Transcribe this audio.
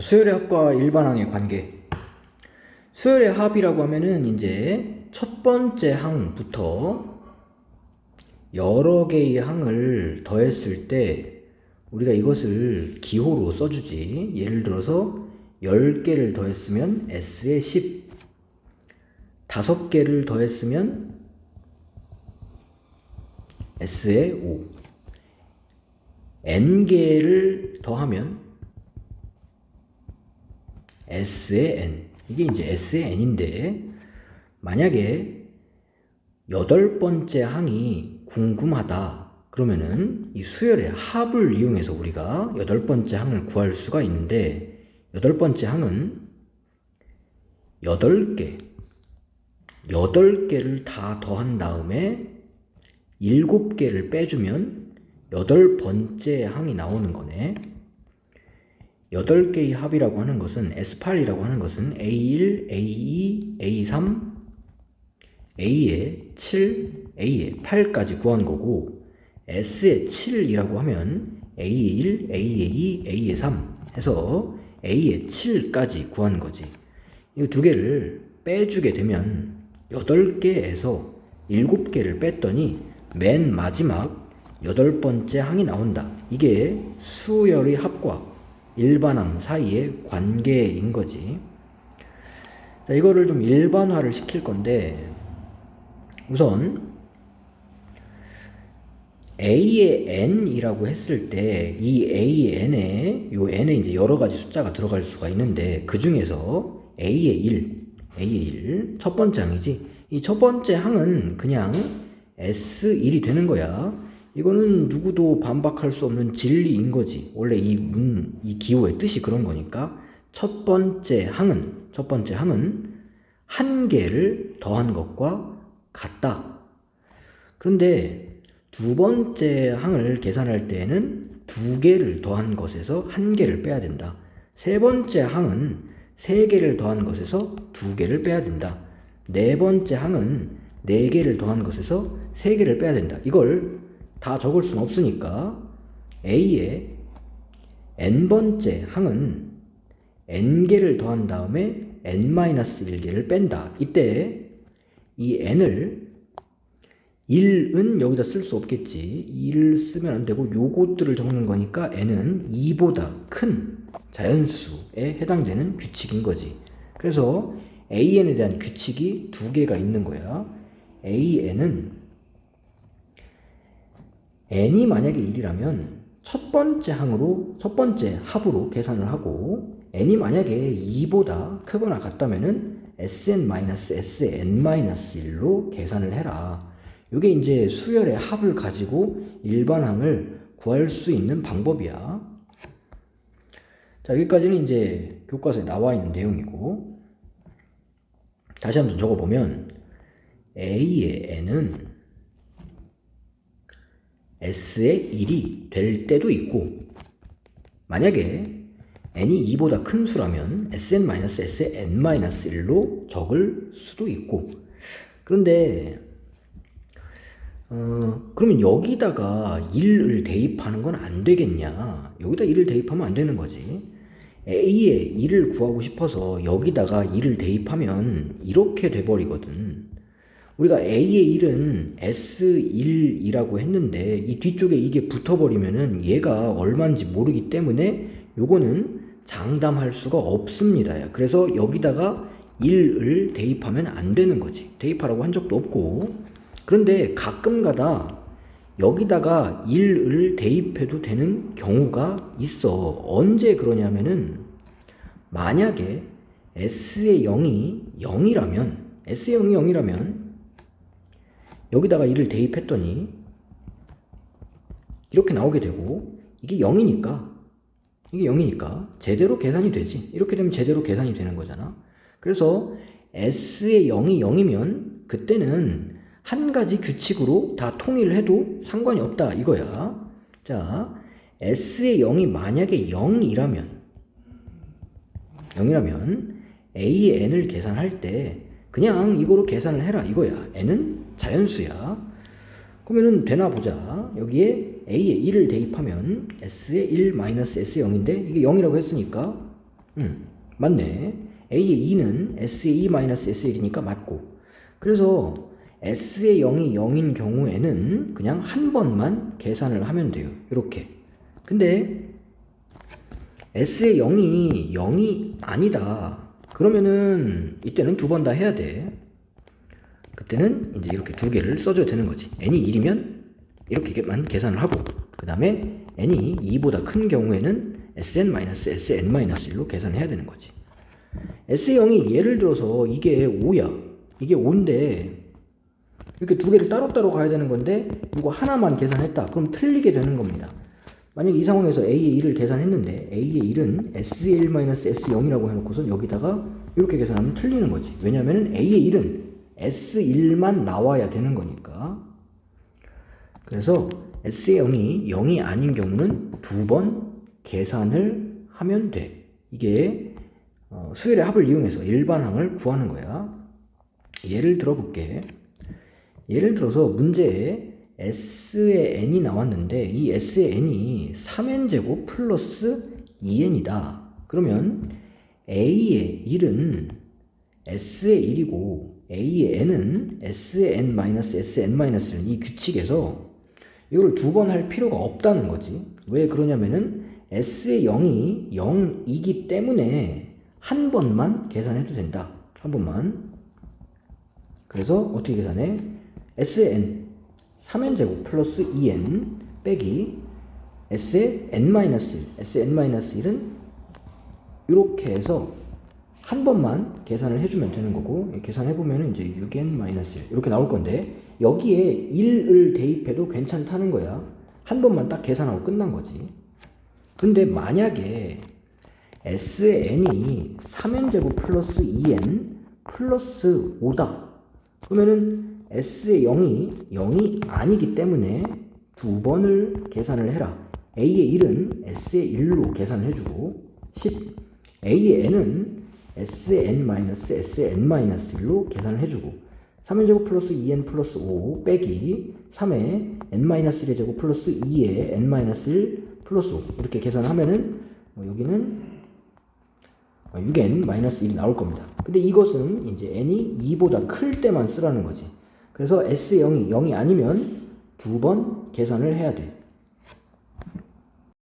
수열의 합과 일반항의 관계. 수열의 합이라고 하면은 이제 첫 번째 항부터 여러 개의 항을 더했을 때 우리가 이것을 기호로 써주지. 예를 들어서 10개를 더했으면 S에 10, 5개를 더했으면 S에 5, N개를 더하면 S의 N. 이게 이제 S의 N인데, 만약에 8번째 항이 궁금하다. 그러면은 이 수열의 합을 이용해서 우리가 8번째 항을 구할 수가 있는데, 8번째 항은 8개를 다 더한 다음에 7개를 빼주면 8번째 항이 나오는 거네. 8개의 합이라고 하는 것은 S8이라고 하는 것은 A1, A2, A3, A에 7, A에 8까지 구한 거고, S에 7이라고 하면 A에 1, A에 2, A에 3 해서 A에 7까지 구한 거지. 이 두 개를 빼주게 되면 8개에서 7개를 뺐더니 맨 마지막 8번째 항이 나온다. 이게 수열의 합과 일반항 사이의 관계인 거지. 자, 이거를 좀 일반화를 시킬 건데, 우선 A의 N이라고 했을 때 이 A의 N에 요 N에 이제 여러 가지 숫자가 들어갈 수가 있는데, 그 중에서 A의 1, 첫 번째 항이지. 이 첫 번째 항은 그냥 S1이 되는 거야. 이거는 누구도 반박할 수 없는 진리인 거지. 원래 이 기호의 뜻이 그런 거니까. 첫 번째 항은 한 개를 더한 것과 같다. 그런데 두 번째 항을 계산할 때에는 2개를 더한 것에서 1개를 빼야 된다. 세 번째 항은 3개를 더한 것에서 2개를 빼야 된다. 네 번째 항은 4개를 더한 것에서 3개를 빼야 된다. 이걸 다 적을 수는 없으니까 A의 n번째 항은 n개를 더한 다음에 n-1개를 뺀다. 이때 이 n을 1은 여기다 쓸 수 없겠지. 1을 쓰면 안 되고 요것들을 적는 거니까 n은 2보다 큰 자연수에 해당되는 규칙인 거지. 그래서 AN에 대한 규칙이 2개가 있는 거야. AN은 n이 만약에 1이라면 첫 번째 합으로 계산을 하고, n이 만약에 2보다 크거나 같다면은 Sn-Sn-1로 계산을 해라. 이게 이제 수열의 합을 가지고 일반항을 구할 수 있는 방법이야. 자, 여기까지는 이제 교과서에 나와 있는 내용이고, 다시 한번 적어보면 A의 n은 S의 1이 될 때도 있고, 만약에 n이 2보다 큰 수라면 Sn-S의 n-1로 적을 수도 있고. 그런데 그러면 여기다가 1을 대입하는 건 안 되겠냐? 여기다 1을 대입하면 안 되는 거지. A의 1을 구하고 싶어서 여기다가 1을 대입하면 이렇게 돼버리거든. 우리가 A의 1은 S1이라고 했는데 이 뒤쪽에 이게 붙어버리면은 얘가 얼마인지 모르기 때문에 요거는 장담할 수가 없습니다. 그래서 여기다가 1을 대입하면 안 되는 거지. 대입하라고 한 적도 없고. 그런데 가끔가다 여기다가 1을 대입해도 되는 경우가 있어. 언제 그러냐면은 만약에 S의 0이 0이라면 여기다가 1을 대입했더니 이렇게 나오게 되고, 이게 0이니까 제대로 계산이 되지. 이렇게 되면 제대로 계산이 되는 거잖아. 그래서 S의 0이 0이면 그때는 한 가지 규칙으로 다 통일을 해도 상관이 없다 이거야. 자, S의 0이 만약에 0이라면 A의 n을 계산할 때 그냥 이거로 계산을 해라 이거야. n은 자연수야. 그러면은 되나 보자. 여기에 A에 1을 대입하면 S에 1 마이너스 S 0인데 이게 0이라고 했으니까 맞네. A의 2는 S의 2 마이너스 S의 1이니까 맞고. 그래서 S의 0이 0인 경우에는 그냥 한 번만 계산을 하면 돼요. 이렇게. 근데 S의 0이 0이 아니다. 그러면은 이때는 두 번 다 해야 돼. 그때는 이제 이렇게 두 개를 써줘야 되는 거지. n이 1이면 이렇게만 계산을 하고, 그 다음에 n이 2보다 큰 경우에는 sn-sn-1로 계산해야 되는 거지. S0이 예를 들어서 이게 5야. 이게 5인데 이렇게 두 개를 따로따로 가야 되는 건데 이거 하나만 계산했다. 그럼 틀리게 되는 겁니다. 만약 이 상황에서 A의 1을 계산했는데 A의 1은 S1-S0이라고 해놓고서 여기다가 이렇게 계산하면 틀리는 거지. 왜냐하면 A의 1은 S1만 나와야 되는 거니까. 그래서 S의 0이 0이 아닌 경우는 두 번 계산을 하면 돼. 이게 수열의 합을 이용해서 일반항을 구하는 거야. 예를 들어볼게. 예를 들어서 문제에 S의 n이 나왔는데 이 S의 n이 3n제곱 플러스 2n이다. 그러면 A의 1은 S의 1이고 A의 n은 S의 n-Sn-1 이 규칙에서 이걸 두 번 할 필요가 없다는 거지. 왜 그러냐면은 S의 0이 0이기 때문에 한 번만 계산해도 된다. 한 번만. 그래서 어떻게 계산해? S의 n 3n제곱 플러스 2n 빼기 S의 n-1 S의 n-1은 이렇게 해서 한 번만 계산을 해주면 되는 거고, 계산해보면 이제 6n-1 이렇게 나올 건데 여기에 1을 대입해도 괜찮다는 거야. 한 번만 딱 계산하고 끝난 거지. 근데 만약에 S의 n이 3n제곱 플러스 2n 플러스 5다. 그러면은 S의 0이 아니기 때문에 두 번을 계산을 해라. A의 1은 S의 1로 계산을 해주고 10. A의 n은 S의 n-S의 n-1로 계산을 해주고 3n제곱 플러스 2n 플러스 5 빼기 3의 n-1의 제곱 플러스 2의 n-1 플러스 5 이렇게 계산을 하면은 여기는 6n-1이 나올 겁니다. 근데 이것은 이제 n이 2보다 클 때만 쓰라는 거지. 그래서 S0이 0이 아니면 두 번 계산을 해야 돼.